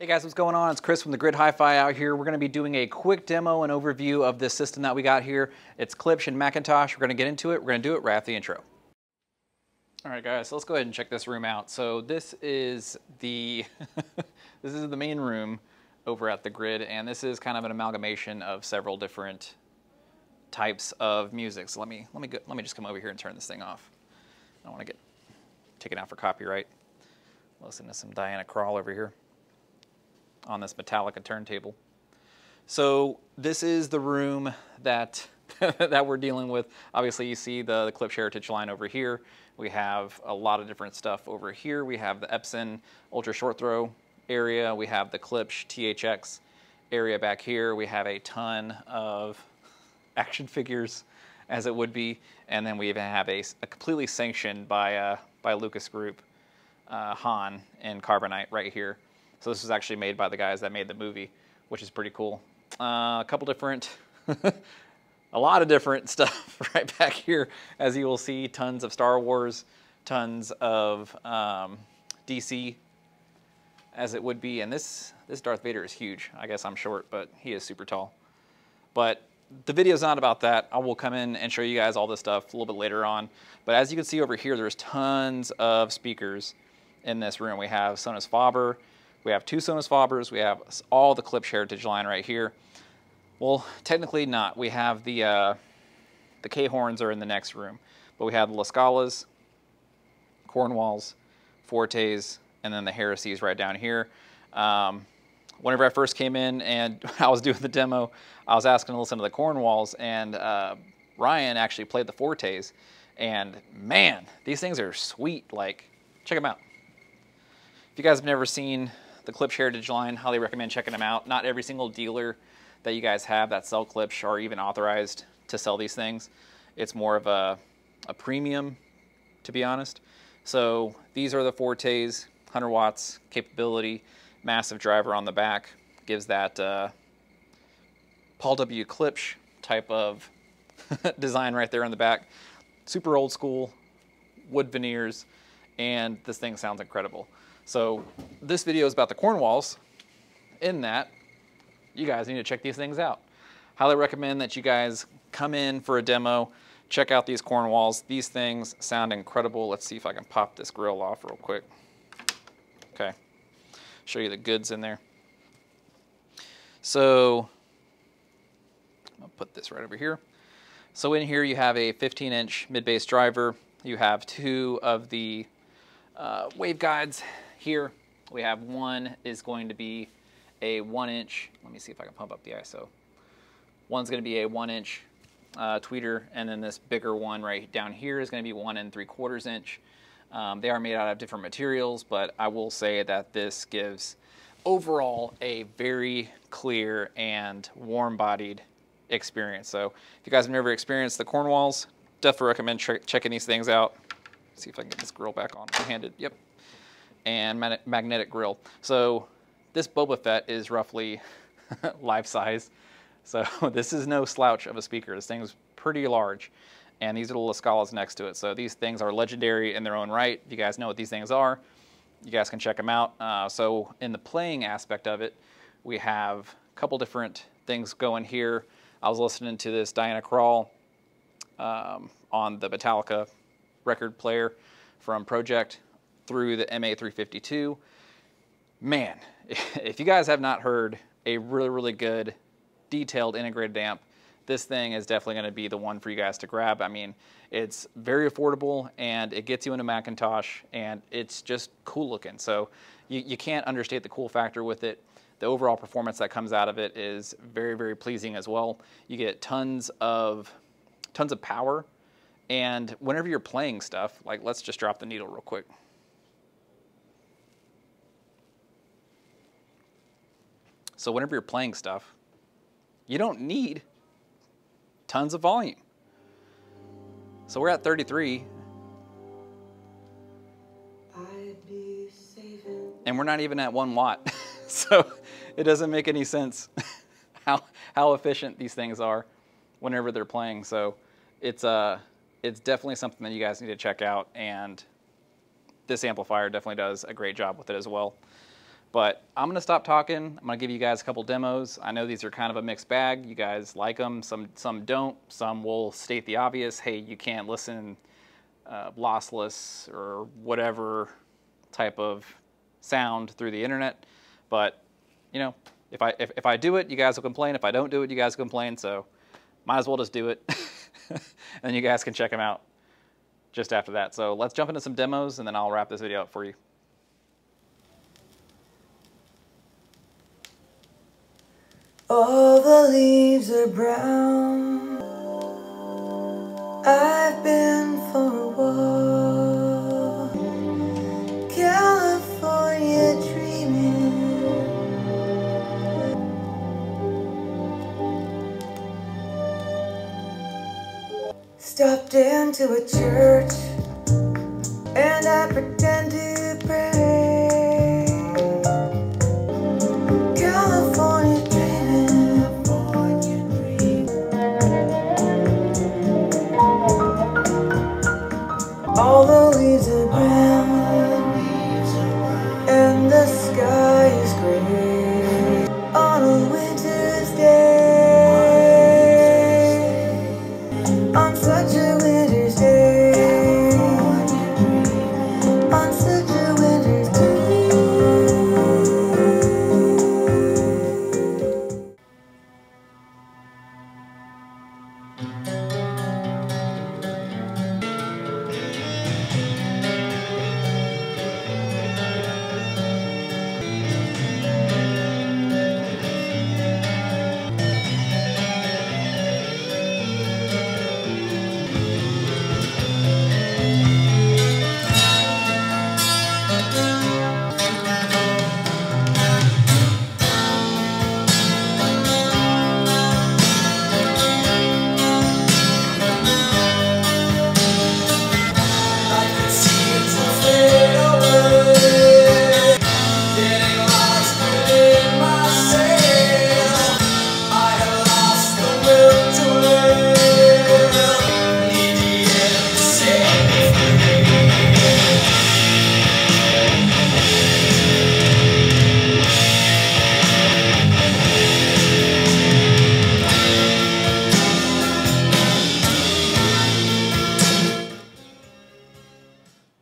Hey guys, what's going on? It's Chris from the Grid Hi-Fi out here. We're going to be doing a quick demo and overview of this system that we got here. It's Klipsch and Macintosh. We're going to get into it. We're going to do it right after the intro. All right guys, so let's go ahead and check this room out. So this is the this is the main room over at the Grid, and this is kind of an amalgamation of several different types of music. So let me just come over here and turn this thing off. I don't want to get taken out for copyright. Listen to some Diana Krall over here on this Metallica turntable. So this is the room that that we're dealing with. Obviously you see the Klipsch Heritage line over here. We have a lot of different stuff over here. We have the Epson Ultra Short Throw area. We have the Klipsch THX area back here. We have a ton of action figures, as it would be. And then we even have a completely sanctioned by Lucas Group Han in Carbonite right here. So this was actually made by the guys that made the movie, which is pretty cool. A couple different, a lot of different stuff right back here. As you will see, tons of Star Wars, tons of DC, as it would be. And this Darth Vader is huge. I guess I'm short, but he is super tall. But the video's not about that. I will come in and show you guys all this stuff a little bit later on. But as you can see over here, there's tons of speakers in this room. We have Sonus Faber. We have two Sonus Fabers. We have all the Klipsch Heritage line right here. Well, technically not. We have the K-horns are in the next room. But we have the La Scalas, Cornwalls, Fortes, and then the Heresies right down here. Whenever I first came in and I was doing the demo, I was asking to listen to the Cornwalls, and Ryan actually played the Fortes. And man, these things are sweet. Like, check them out. If you guys have never seen the Klipsch Heritage line, highly recommend checking them out. Not every single dealer that you guys have that sell Klipsch are even authorized to sell these things. It's more of a premium, to be honest. So these are the Fortes, 100 watts capability, massive driver on the back. Gives that Paul W. Klipsch type of design right there on the back. Super old school, wood veneers, and this thing sounds incredible. So this video is about the Cornwalls. In that, you guys need to check these things out. Highly recommend that you guys come in for a demo, check out these Cornwalls. These things sound incredible. Let's see if I can pop this grill off real quick. Okay, show you the goods in there. So I'll put this right over here. So in here you have a 15-inch mid-bass driver. You have two of the waveguides here. We have one is going to be a 1-inch. Let me see if I can pump up the ISO. One's going to be a 1-inch tweeter, and then this bigger one right down here is going to be 1 3/4 inch. They are made out of different materials, but I will say that this gives overall a very clear and warm-bodied experience. So if you guys have never experienced the Cornwalls, definitely recommend checking these things out. Let's see if I can get this grill back on one-handed. Yep. And magnetic grill. So this Boba Fett is roughly life size. So this is no slouch of a speaker. This thing's pretty large. And these are the La Scalas next to it. So these things are legendary in their own right. If you guys know what these things are, you guys can check them out. So in the playing aspect of it, we have a couple different things going here. I was listening to this Diana Krall on the Metallica record player from pro-ject through the MA352. Man, if you guys have not heard a really, really good detailed integrated amp, this thing is definitely going to be the one for you guys to grab. I mean, it's very affordable and it gets you into Macintosh and it's just cool looking. So you can't understate the cool factor with it. The overall performance that comes out of it is very, very pleasing as well. You get tons of power, and whenever you're playing stuff, like let's just drop the needle real quick. So whenever you're playing stuff, you don't need tons of volume. So we're at 33. And we're not even at 1 watt. So it doesn't make any sense how efficient these things are whenever they're playing. So it's definitely something that you guys need to check out, and this amplifier definitely does a great job with it as well. But I'm going to stop talking. I'm going to give you guys a couple demos. I know these are kind of a mixed bag. You guys like them. Some don't. Some will state the obvious. Hey, you can't listen lossless or whatever type of sound through the internet. But, you know, if I do it, you guys will complain. If I don't do it, you guys will complain. So might as well just do it. And then you guys can check them out just after that. So let's jump into some demos, and then I'll wrap this video up for you. All the leaves are brown. I've been for a walk, California dreaming. Stopped into a church and I pretend to pray. California dreaming. All the leaves are brown and the sky is gray on a winter's day. On such a winter's day. On such a winter's day.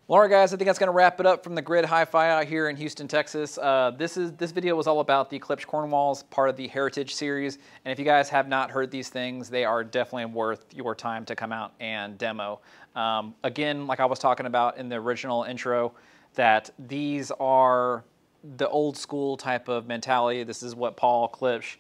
Well, all right, guys, I think that's going to wrap it up from the Grid Hi-Fi out here in Houston, Texas. This video was all about the Klipsch Cornwalls, part of the Heritage series. And if you guys have not heard these things, they are definitely worth your time to come out and demo. Again, like I was talking about in the original intro, that these are the old school type of mentality. This is what Paul Klipsch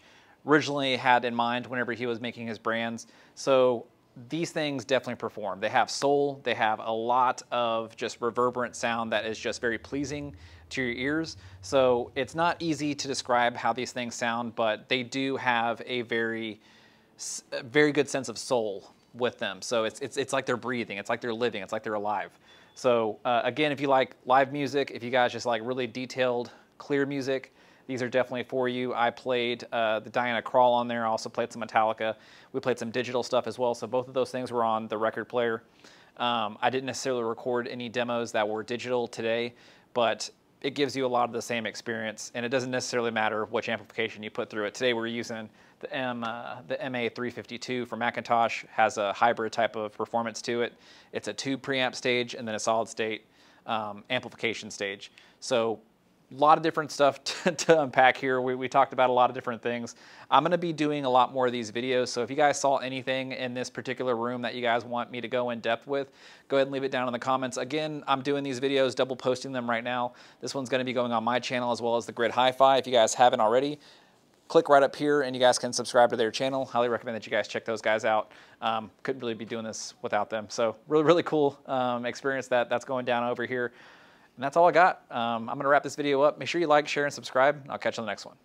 originally had in mind whenever he was making his brands. So these things definitely perform. They have soul. They have a lot of just reverberant sound that is just very pleasing to your ears. So it's not easy to describe how these things sound, but they do have a very good sense of soul with them. So it's like they're breathing. It's like they're living. It's like they're alive. So again, if you like live music, if you guys just like really detailed, clear music, these are definitely for you. I played the Diana Krall on there. I also played some Metallica. We played some digital stuff as well. So both of those things were on the record player. I didn't necessarily record any demos that were digital today, but it gives you a lot of the same experience, and it doesn't necessarily matter which amplification you put through it. Today we're using the MA352 from Macintosh. Has a hybrid type of performance to it. It's a tube preamp stage and then a solid state amplification stage. So a lot of different stuff to unpack here. We talked about a lot of different things. I'm going to be doing a lot more of these videos, so if you guys saw anything in this particular room that you guys want me to go in depth with, go ahead and leave it down in the comments. Again, I'm doing these videos, double posting them right now. This one's going to be going on my channel as well as the Grid Hi-Fi. If you guys haven't already, click right up here and you guys can subscribe to their channel. Highly recommend that you guys check those guys out. Couldn't really be doing this without them. So really cool experience that's going down over here. And that's all I got. I'm going to wrap this video up. Make sure you like, share, and subscribe. I'll catch you on the next one.